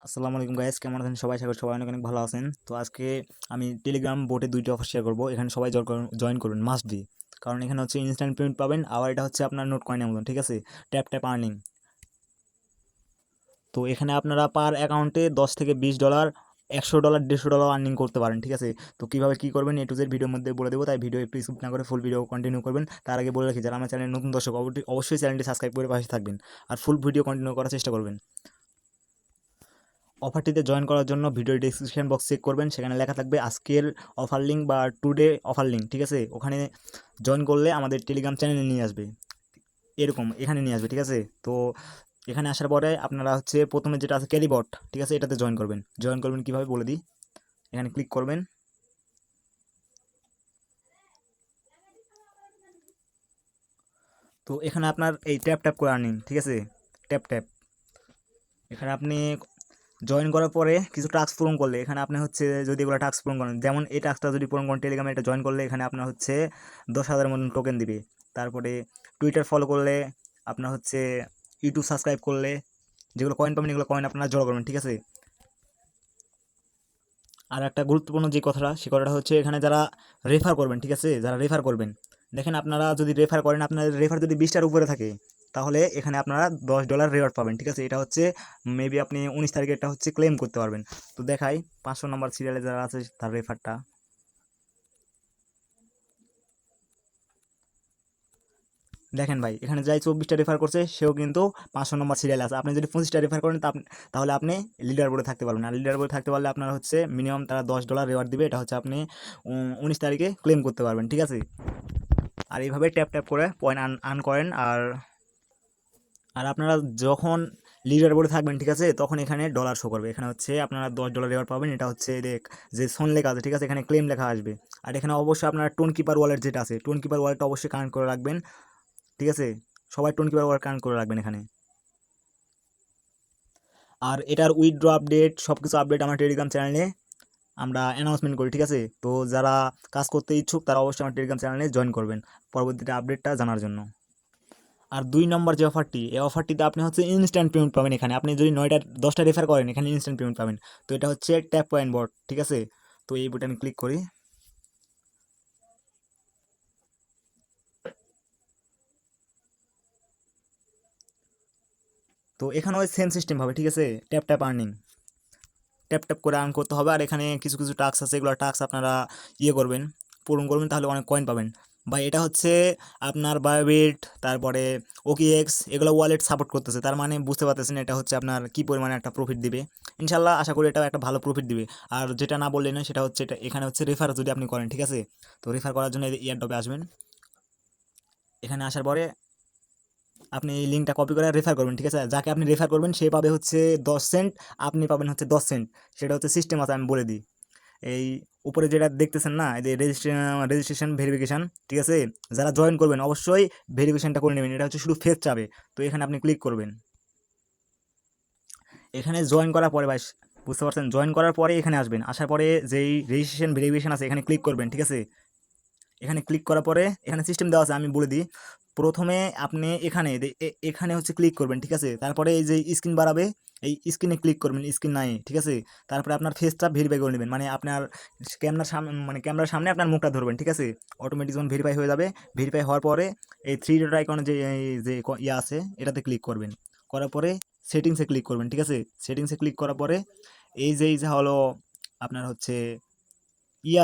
আসসালামু আলাইকুম গাইস, কেমন আছেন সবাই? আশা করি সবাই অনেক অনেক ভালো আছেন। তো আজকে আমি টেলিগ্রাম বোটে 2টি অফার শেয়ার করব। এখানে সবাই জয়েন করবেন, মাস্ট বি। কারণ এখানে হচ্ছে ইনস্ট্যান্ট পেমেন্ট পাবেন, আবার এটা হচ্ছে আপনার নোট কয়েনের মতন, ঠিক আছে? Tap tap earning. তো এখানে আপনারা পার অ্যাকাউন্টে $10 থেকে $20, $100, $150 আর্নিং করতে পারেন, ঠিক আছে? তো কীভাবে কী করবেন এ টু জেড ভিডিওর মধ্যে বলে দেবো, তাই ভিডিও একটু স্কিপ না করে ফুল ভিডিও কন্টিনিউ করবেন। তার আগে বলে রাখি, যারা আমার চ্যানেলে নতুন দর্শক অবশ্যই চ্যানেলটি সাবস্ক্রাইব করে পাশে থাকবেন আর ফুল ভিডিও কন্টিনিউ করার চেষ্টা করবেন। অফারটিতে জয়েন করার জন্য ভিডিও ডিসক্রিপশন বক্স চেক করবেন, সেখানে লেখা থাকবে আজকের অফার লিঙ্ক বা টুডে অফার লিঙ্ক, ঠিক আছে? ওখানে জয়েন করলে আমাদের টেলিগ্রাম চ্যানেলে নিয়ে আসবে, এরকম এখানে নিয়ে আসবে, ঠিক আছে? তো এখানে আসার পরে আপনারা হচ্ছে প্রথমে যেটা আছে ক্যারিবট, ঠিক আছে? এটাতে জয়েন করবেন কীভাবে বলে দিই। এখানে ক্লিক করবেন। তো এখানে আপনার এই ট্যাপ ট্যাপ করে আর্নিং, ঠিক আছে? ট্যাপ ট্যাপ এখানে আপনি জয়েন করার পরে কিছু টাস্ক পূরণ করলে এখানে আপনি হচ্ছে যদি এগুলো টাস্ক পূরণ করেন, যেমন এই টাস্কটা যদি পূরণ করেন টেলিগ্রামে এটা জয়েন করলে এখানে আপনার হচ্ছে 10,000 মতন টোকেন দিবে। তারপরে টুইটার ফলো করলে আপনার হচ্ছে ইউটিউব সাবস্ক্রাইব করলে যেগুলো কয়েন পাবেন এগুলো কয়েন আপনারা জড়ো করবেন, ঠিক আছে? আর একটা গুরুত্বপূর্ণ যে কথাটা, সে কথাটা হচ্ছে এখানে যারা রেফার করবেন, ঠিক আছে? যারা রেফার করবেন, দেখেন আপনারা যদি রেফার করেন, আপনার রেফার যদি 20টার উপরে থাকে তাহলে এখানে আপনারা $10 রেওয়ার্ড পাবেন, ঠিক আছে? এটা হচ্ছে মেবি আপনি 19 তারিখে এটা হচ্ছে ক্লেম করতে পারবেন। তো দেখাই 500 নম্বর সিরিয়ালে যারা আছে তার রেফারটা। দেখেন ভাই, এখানে যাই 24টা রেফার করছে সেও কিন্তু 500 নম্বর সিরিয়ালে আছে। আপনি যদি 25টা রেফার করেন তাহলে আপনি লিডার বোর্ডে থাকতে পারবেন। আর লিডার বোর্ডে থাকতে পারলে আপনার হচ্ছে মিনিমাম তারা $10 রেওয়ার্ড দিবে। এটা হচ্ছে আপনি 19 তারিখে ক্লেম করতে পারবেন, ঠিক আছে? আর এইভাবে ট্যাপ ট্যাপ করে পয়েন্ট আর্ন করেন। আর আর আপনারা যখন লিডার বোর্ডে থাকবেন, ঠিক আছে, তখন এখানে ডলার শো করবে। এখানে হচ্ছে আপনারা $10 রেওয়ার্ড পাবেন। এটা হচ্ছে যে সোন লেখা আছে, ঠিক আছে? এখানে ক্লেম লেখা আসবে। আর এখানে অবশ্যই আপনার টোন কিপার ওয়ালেট যেটা আছে, টোন কিপার ওয়ালেটটা অবশ্যই কানেক্ট করে রাখবেন, ঠিক আছে? সবাই টোন কিপার ওয়ালেট কানেক্ট করে রাখবেন এখানে। আর এটার উইথড্র আপডেট সব কিছু আপডেট আমার টেলিগ্রাম চ্যানেলে আমরা অ্যানাউন্সমেন্ট করি, ঠিক আছে? তো যারা কাজ করতে ইচ্ছুক তারা অবশ্যই আমার টেলিগ্রাম চ্যানেলে জয়েন করবেন পরবর্তীতে আপডেটটা জানার জন্য। আর 2 নম্বর যে অফারটি, এই অফারটিতে আপনি হচ্ছে ইনস্ট্যান্ট পেমেন্ট পাবেন। এখানে আপনি যদি 9টা 10টা রেফার করেন এখানে ইনস্ট্যান্ট পেমেন্ট পাবেন। তো এটা হচ্ছে ট্যাপ পয়েন্ট বট, ঠিক আছে? তো এই বাটনে ক্লিক করি। তো এখানে ওই সেম সিস্টেম হবে, ঠিক আছে? Tap tap earning, tap tap করে আর্ন করতে হবে। আর এখানে কিছু কিছু টাস্ক আছে, এগুলো টাস্ক আপনারা করবেন, পূরণ করবেন, তাহলে অনেক কয়েন পাবেন। বা এটা হচ্ছে আপনার বায়োবিট, তারপরে ওকিএক্স, এগুলো ওয়ালেট সাপোর্ট করতেছে। তার মানে বুঝতে পারতেছেন এটা হচ্ছে আপনার কী পরিমাণে একটা প্রফিট দিবে। ইনশাল্লাহ আশা করি এটাও একটা ভালো প্রফিট দিবে। আর যেটা না বললেন না সেটা হচ্ছে এটা, এখানে হচ্ছে রেফার যদি আপনি করেন, ঠিক আছে? তো রেফার করার জন্য ইয়ারড্রপে আসবেন। এখানে আসার পরে আপনি এই লিঙ্কটা কপি করে রেফার করবেন, ঠিক আছে? যাকে আপনি রেফার করবেন সে পাবে হচ্ছে 10 সেন্ট, আপনি পাবেন হচ্ছে 10 সেন্ট। সেটা হচ্ছে সিস্টেম আছে, আমি বলে দিই। এই উপরে যেটা দেখতেছেন না, এই যে রেজিস্ট্রেশন ভেরিফিকেশান, ঠিক আছে? যারা জয়েন করবেন অবশ্যই ভেরিফিকেশানটা করে নেবেন। এটা হচ্ছে শুধু ফেস চাবে। তো এখানে আপনি ক্লিক করবেন। এখানে জয়েন করার পরে ভাই, বুঝতে পারছেন? জয়েন করার পরে এখানে আসবেন, আসার পরে যেই রেজিস্ট্রেশন ভেরিফিকেশান আছে এখানে ক্লিক করবেন, ঠিক আছে? এখানে ক্লিক করার পরে এখানে সিস্টেম দেওয়া আছে, আমি বলে দিই। প্রথমে আপনি এখানে হচ্ছে ক্লিক করবেন, ঠিক আছে? তারপরে এই যে স্ক্রিন বাড়াবে, এই স্ক্রিনে ক্লিক করবেন, স্ক্রিন নাই, ঠিক আছে? তারপরে আপনার ফেসটা ভেরিফাই করে নেবেন, মানে আপনার ক্যামেরার সামনে আপনার মুখটা ধরবেন, ঠিক আছে? অটোমেটিক যখন ভেরিফাই হয়ে যাবে, ভেরিফাই হওয়ার পরে এই 3 ডট আইকনে যে এই যে ইয়ে আছে এটাতে ক্লিক করবেন। করার পরে সেটিংসে ক্লিক করবেন, ঠিক আছে? সেটিংসে ক্লিক করার পরে এই যে হলো আপনার হচ্ছে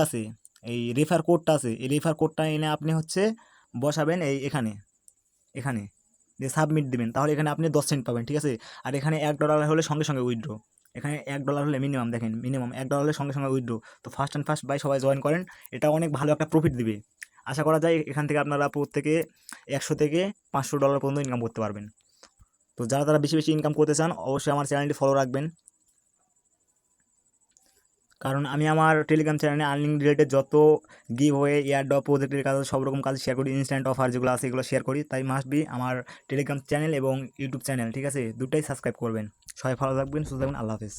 আছে, এই রেফার কোডটা আছে, এই রেফার কোডটা এনে আপনি হচ্ছে বসাবেন এখানে এখানে দিয়ে সাবমিট দিবেন, তাহলে এখানে আপনি 10 সেন্ট পাবেন, ঠিক আছে? আর এখানে $1 হলে সঙ্গে সঙ্গে উইথড্র। এখানে $1 হলে মিনিমাম, দেখেন মিনিমাম $1 হলে সঙ্গে সঙ্গে উইথড্র। তো ফার্স্ট অ্যান্ড ফার্স্ট বাই সবাই জয়েন করেন, এটা অনেক ভালো একটা প্রফিট দিবে। আশা করা যায় এখান থেকে আপনারা প্রত্যেকে 100 থেকে $500 পর্যন্ত ইনকাম করতে পারবেন। তো যারা তারা বেশি বেশি ইনকাম করতে চান অবশ্যই আমার চ্যানেলটি ফলো রাখবেন, কারণ আমি আমার টেলিগ্রাম চ্যানেলে আর্নিং রিলেটেড যত গিভ ওয়ে, এয়ারড্রপ, প্রজেক্টের কাজ, সব রকম কাজ শেয়ার করি। ইনস্ট্যান্ট অফার যেগুলো আছে এগুলো শেয়ার করি। তাই মাস্ট বি আমার টেলিগ্রাম চ্যানেল এবং ইউটিউব চ্যানেল, ঠিক আছে, দুটাই সাবস্ক্রাইব করবেন। সবাই ভালো থাকবেন, সুস্থ থাকবেন, আল্লাহ হাফেজ।